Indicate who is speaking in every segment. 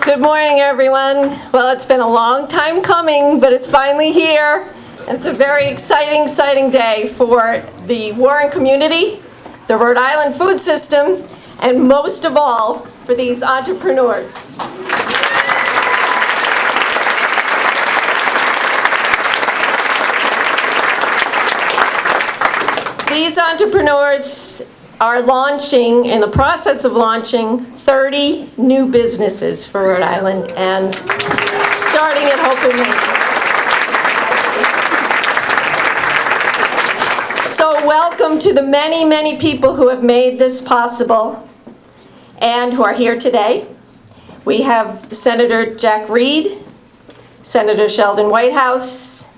Speaker 1: Good morning, everyone. Well, it's been a long time coming, but it's finally here. And it's a very exciting day for the Warren community, the Rhode Island food system, and most of all, for these entrepreneurs. These entrepreneurs are in the process of launching 30 new businesses for Rhode Island and starting at Hope and Main. So welcome to the many people who have made this possible and who are here today. We have Senator Jack Reed, Senator Sheldon Whitehouse,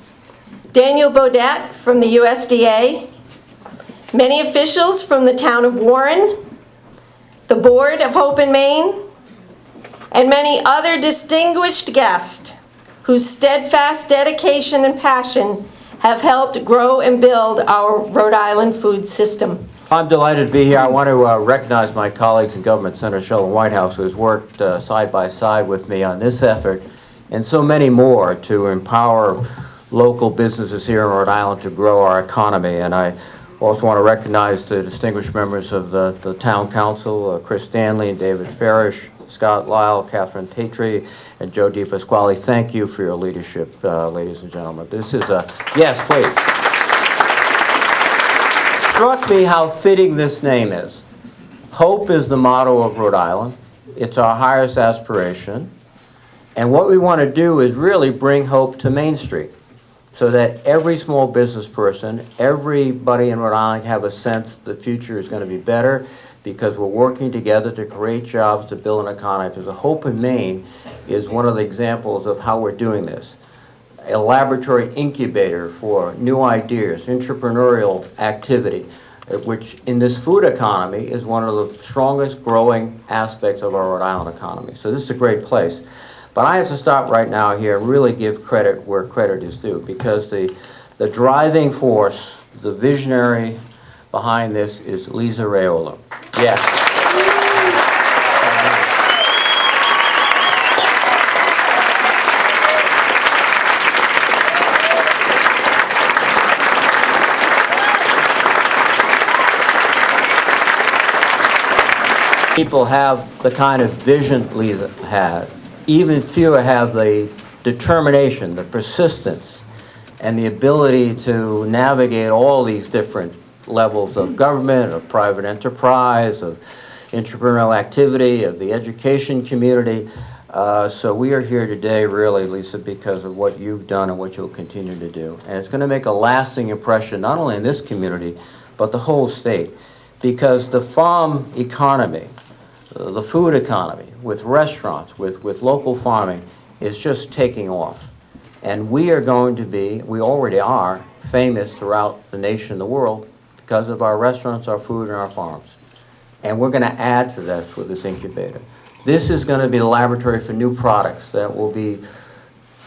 Speaker 1: Daniel Beaudet from the USDA, many officials from the town of Warren, the board of Hope and Main, and many other distinguished guests whose steadfast dedication and passion have helped grow and build our Rhode Island food system.
Speaker 2: I'm delighted to be here. I want to recognize my colleagues in government, Senator Sheldon Whitehouse, who has worked side by side with me on this effort, and so many more to empower local businesses here in Rhode Island to grow our economy. And I also want to recognize the distinguished members of the Town Council, Chris Stanley and David Farish, Scott Lyle, Catherine Tatry, and Joe DiPasquale. Thank you for your leadership, ladies and gentlemen. This is a, yes, please. Struck me how fitting this name is. Hope is the motto of Rhode Island. It's our highest aspiration. And what we want to do is really bring hope to Main Street, so that every small business person, everybody in Rhode Island have a sense the future is going to be better because we're working together to create jobs, to build an economy. Because Hope in Maine is one of the examples of how we're doing this. A laboratory incubator for new ideas, entrepreneurial activity, which in this food economy is one of the strongest growing aspects of our Rhode Island economy. So this is a great place. But I have to stop right now here and really give credit where credit is due, because the driving force, the visionary behind this is Lisa Raiola. Yes. People have the kind of vision Lisa had. Even fewer have the determination, the persistence, and the ability to navigate all these different levels of government, of private enterprise, of entrepreneurial activity, of the education community. So we are here today, really, Lisa, because of what you've done and what you'll continue to do. And it's going to make a lasting impression, not only in this community, but the whole state. Because the farm economy, the food economy, with restaurants, with local farming, is just taking off. And we are going to be, we already are, famous throughout the nation and the world because of our restaurants, our food, and our farms. And we're going to add to this with this incubator. This is going to be the laboratory for new products that will be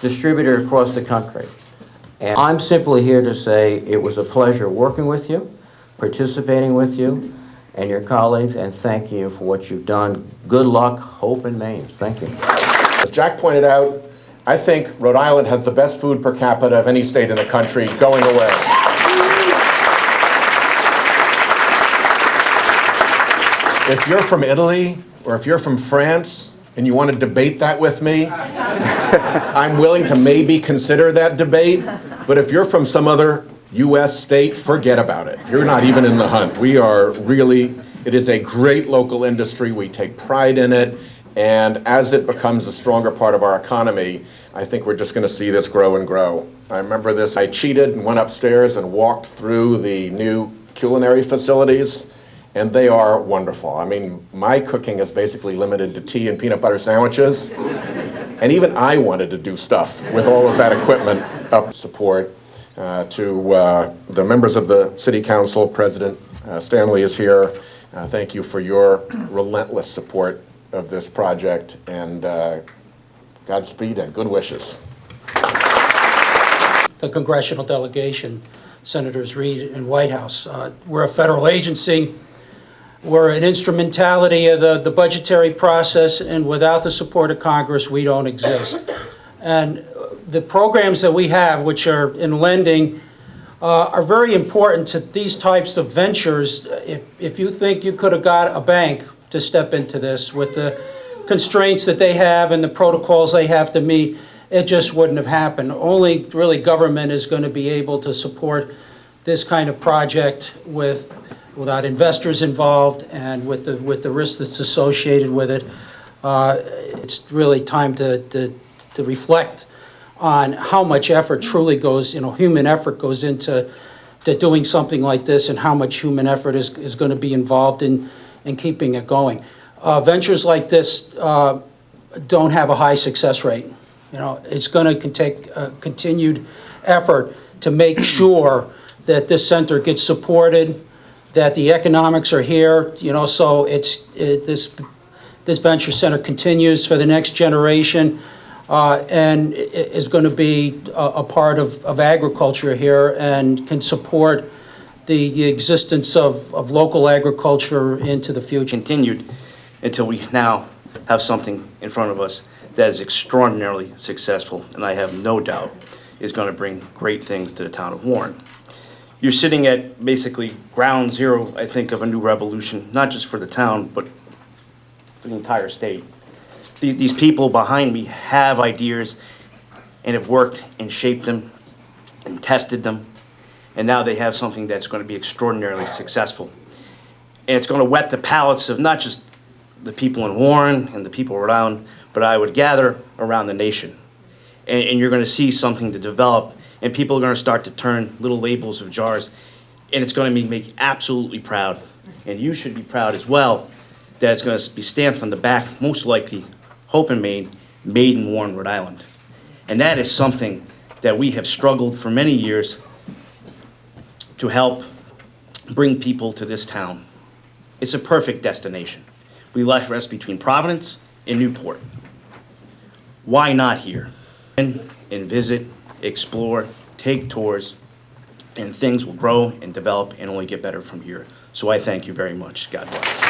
Speaker 2: distributed across the country. And I'm simply here to say it was a pleasure working with you, participating with you, and your colleagues, and thank you for what you've done. Good luck, Hope in Maine. Thank you.
Speaker 3: As Jack pointed out, I think Rhode Island has the best food per capita of any state in the country going away. If you're from Italy, or if you're from France, and you want to debate that with me, I'm willing to maybe consider that debate. But if you're from some other U.S. state, forget about it. You're not even in the hunt. We are really, it is a great local industry. We take pride in it. And as it becomes a stronger part of our economy, I think we're just going to see this grow and grow. I remember this. I cheated and went upstairs and walked through the new culinary facilities, and they are wonderful. I mean, my cooking is basically limited to tea and peanut butter sandwiches. And even I wanted to do stuff with all of that equipment up. Support to the members of the City Council. President Stanley is here. Thank you for your relentless support of this project, and Godspeed and good wishes.
Speaker 4: The congressional delegation, Senators Reed and Whitehouse. We're a federal agency. We're an instrumentality of the budgetary process, and without the support of Congress, we don't exist. And the programs that we have, which are in lending, are very important to these types of ventures. If you think you could have got a bank to step into this with the constraints that they have and the protocols they have to meet, it just wouldn't have happened. Only really government is going to be able to support this kind of project without investors involved and with the risk that's associated with it. It's really time to reflect on how much effort truly goes, human effort goes into doing something like this, and how much human effort is going to be involved in keeping it going. Ventures like this don't have a high success rate. It's going to take continued effort to make sure that this center gets supported, that the economics are here, so this venture center continues for the next generation, and is going to be a part of agriculture here and can support the existence of local agriculture into the future.
Speaker 5: Continued until we now have something in front of us that is extraordinarily successful, and I have no doubt is going to bring great things to the town of Warren. You're sitting at basically ground zero, I think, of a new revolution, not just for the town, but for the entire state. These people behind me have ideas and have worked and shaped them and tested them, and now they have something that's going to be extraordinarily successful. And it's going to whet the palates of not just the people in Warren and the people of Rhode Island, but I would gather around the nation. And you're going to see something to develop, and people are going to start to turn little labels of jars, and it's going to make me absolutely proud. And you should be proud as well that it's going to be stamped on the back, most likely, Hope and Maine, made in Warren, Rhode Island. And that is something that we have struggled for many years to help bring people to this town. It's a perfect destination. We rest between Providence and Newport. Why not here? And visit, explore, take tours, and things will grow and develop and only get better from here. So I thank you very much. God bless.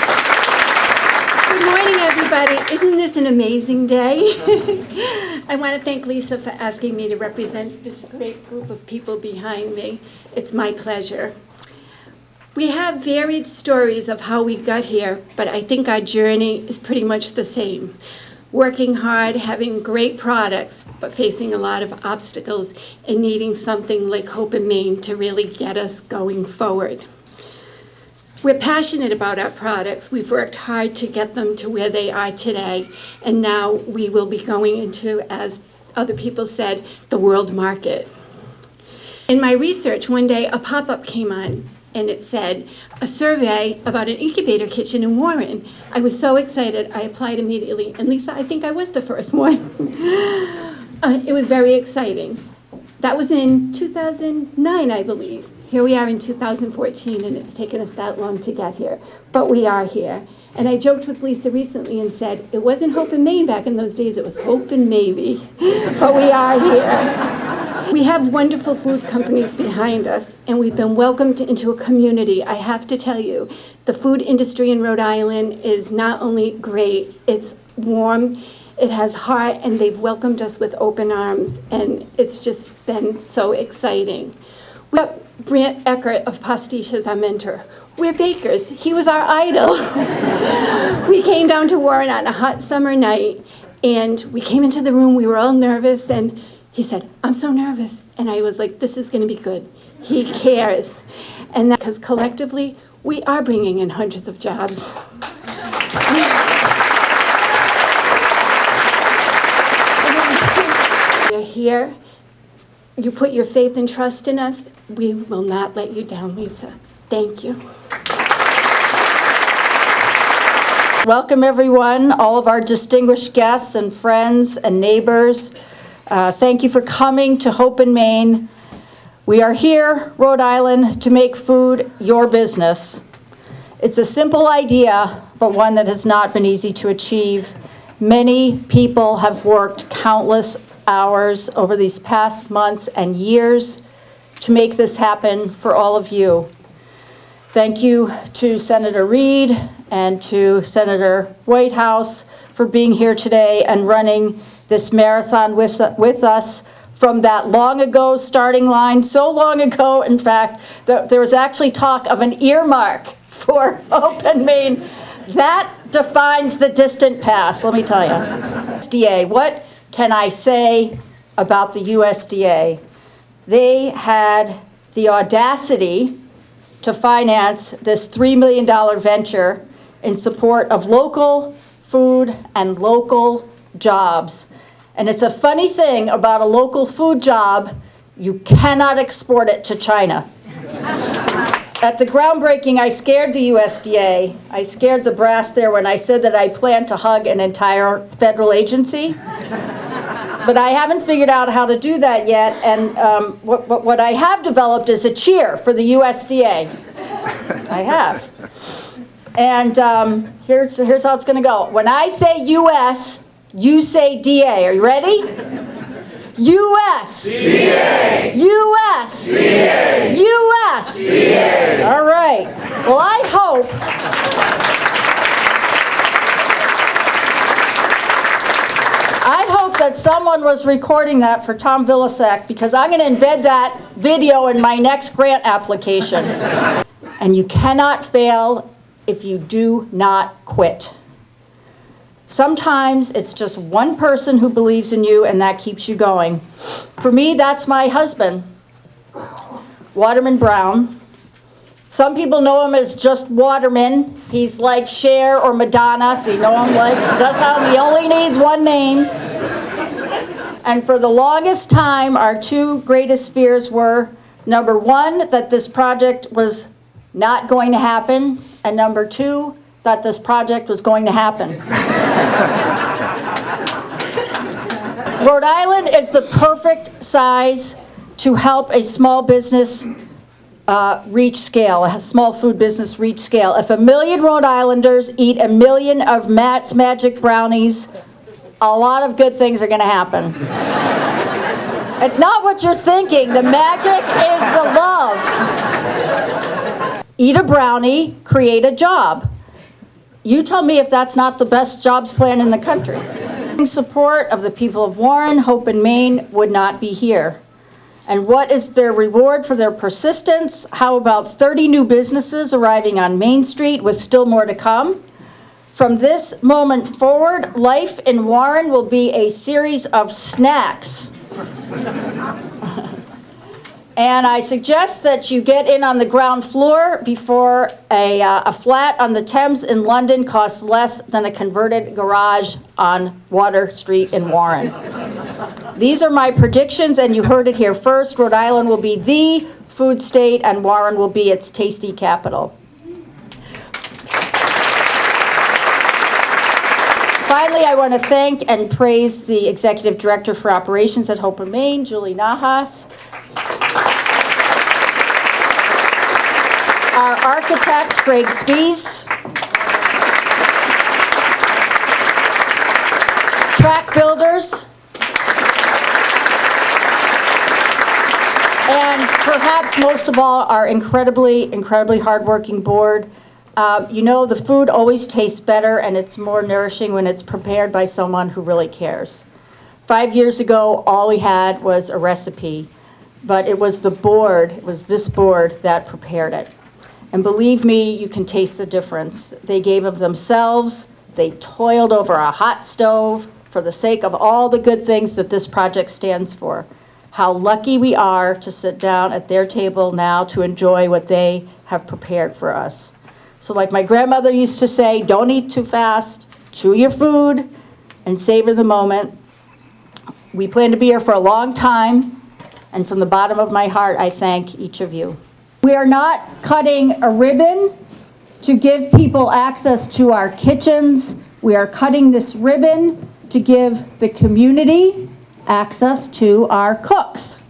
Speaker 6: Good morning, everybody. Isn't this an amazing day? I want to thank Lisa for asking me to represent this great group of people behind me. It's my pleasure. We have varied stories of how we got here, but I think our journey is pretty much the same. Working hard, having great products, but facing a lot of obstacles and needing something like Hope and Maine to really get us going forward. We're passionate about our products. We've worked hard to get them to where they are today, and now we will be going into, as other people said, the world market. In my research, one day a pop-up came on, and it said, a survey about an incubator kitchen in Warren. I was so excited, I applied immediately. And Lisa, I think I was the first one. It was very exciting. That was in 2009, I believe. Here we are in 2014, and it's taken us that long to get here. But we are here. And I joked with Lisa recently and said, it wasn't Hope and Maine back in those days, it was Hope and Maybe. But we are here. We have wonderful food companies behind us, and we've been welcomed into a community. I have to tell you, the food industry in Rhode Island is not only great, it's warm, it has heart, and they've welcomed us with open arms, and it's just been so exciting. We have Brant Eckert of Pastiche as our mentor. We're bakers. He was our idol. We came down to Warren on a hot summer night, and we came into the room. We were all nervous, and he said, I'm so nervous. And I was like, this is going to be good. He cares. And because collectively, we are bringing in hundreds of jobs. You're here. You put your faith and trust in us. We will not let you down, Lisa. Thank you.
Speaker 7: Welcome, everyone, all of our distinguished guests and friends and neighbors. Thank you for coming to Hope and Maine. We are here, Rhode Island, to make food your business. It's a simple idea, but one that has not been easy to achieve. Many people have worked countless hours over these past months and years to make this happen for all of you. Thank you to Senator Reid and to Senator Whitehouse for being here today and running this marathon with us from that long ago starting line, so long ago, in fact, that there was actually talk of an earmark for Open Maine. That defines the distant past, let me tell you. USDA, what can I say about the USDA? They had the audacity to finance this $3 million venture in support of local food and local jobs. And it's a funny thing about a local food job, you cannot export it to China. At the groundbreaking, I scared the USDA. I scared the brass there when I said that I plan to hug an entire federal agency. But I haven't figured out how to do that yet, and what I have developed is a cheer for the USDA. I have. And here's how it's gonna go. When I say US, you say DA. Are you ready? US. DA. US. DA. US. DA. All right. Well, I hope that someone was recording that for Tom Vilsack, because I'm going to embed that video in my next grant application. And you cannot fail if you do not quit. Sometimes it's just one person who believes in you and that keeps you going. For me, that's my husband, Waterman Brown. Some people know him as just Waterman. He's like Cher or Madonna. They know him like, he only needs one name. And for the longest time, our two greatest fears were, number one, that this project was not going to happen, and number two, that this project was going to happen. Rhode Island is the perfect size to help a small business reach scale, a small food business reach scale. If 1 million Rhode Islanders eat 1 million of Matt's Magic Brownies, a lot of good things are going to happen. It's not what you're thinking. The magic is the love. Eat a brownie, create a job. You tell me if that's not the best jobs plan in the country. Support of the people of Warren, Hope and Maine would not be here. And what is their reward for their persistence? How about 30 new businesses arriving on Main Street with still more to come? From this moment forward, life in Warren will be a series of snacks. And I suggest that you get in on the ground floor before a flat on the Thames in London costs less than a converted garage on Water Street in Warren. These are my predictions, and you heard it here first. Rhode Island will be the food state, and Warren will be its tasty capital. Finally, I want to thank and praise the Executive Director for Operations at Hope and Maine, Julie Nahas. Our architect, Greg Spies. Track builders. And perhaps most of all, our incredibly hardworking board. You know, the food always tastes better and it's more nourishing when it's prepared by someone who really cares. 5 years ago, all we had was a recipe, but it was the board, it was this board that prepared it. And believe me, you can taste the difference. They gave of themselves, they toiled over a hot stove for the sake of all the good things that this project stands for. How lucky we are to sit down at their table now to enjoy what they have prepared for us. So like my grandmother used to say, don't eat too fast, chew your food, and savor the moment. We plan to be here for a long time, and from the bottom of my heart, I thank each of you. We are not cutting a ribbon to give people access to our kitchens. We are cutting this ribbon to give the community access to our cooks.